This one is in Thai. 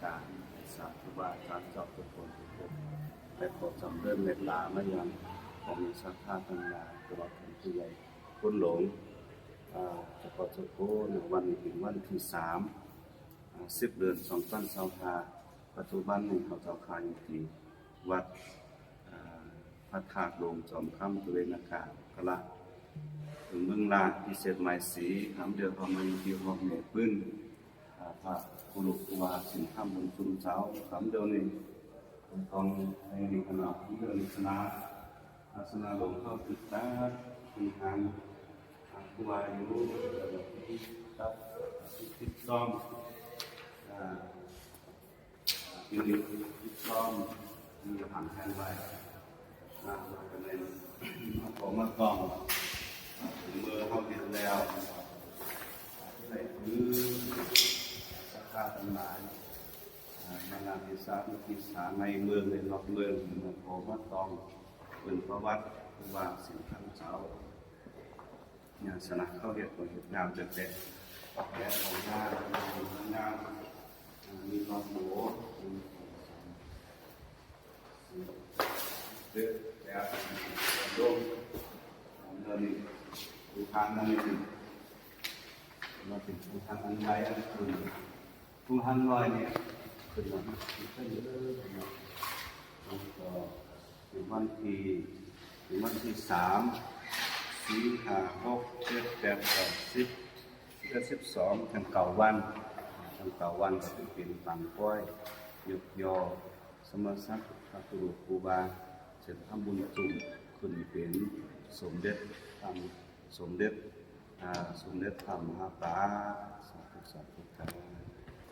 การสาธุบาการเจ้าทุกคนทุกคนแต่ขอจำเริ่มเมตตาไม่ยังของมีศรัทธาทั้งหลายตลอดถึงผู้ใหญ่คุณหลงจะขอเจ้าโพในวันนี้ถึงวันที่10 เดือน2025ปัจจุบันนี้เขาเจ้าคาอยู่ที่วัดพระธาตุโดมจอมค่ำตุเรนากาศกะละถึงเมืองลาพิเศษไม้สีทำเดือดร้อนมาอยู่ที่ห้องเมฆปื้นพระกุลุกวาสินค่ำบนชุมเจ้าทำเดียวนี้ต้องในนิคณะเดือนนิคณะอาสนะหลวงเข้าตึกตาคุณทางผู้วายุที่ตัดติดซ้อมที่ติดซ้อมมีผ่านแทนไว้กันเลยผมมาต้องถึงเมื่อเขาติดแล้วใส่พื้นสักการะหลายมางานที่สามที่สามในเมืองในรอบเมืองผมมาต้องเป็นประวัติว่าสิ่งทั้งเจ้าอย่างสนะเข้าเรียกว่าเหตุงามจะเป็นแก่ของงานมีรอบโบเด็กแล้วโยมเดินดูทางนั้นนี่มาถึงทางอันใดอันอื่นผู้หันลอยเนี่ยขึ้นมาขึ้นเยอะๆนะก็ถึงวันที่3 4 5 6 7 8 9 10 12ทั้ง9 วันก็จะเป็นปังก้อยยกยอสมศักดิ์พระครูครูบาเสร็จทำบุญจุ่มขึ้นเป็นสมเด็จพระมหาปาสาธุสาธุ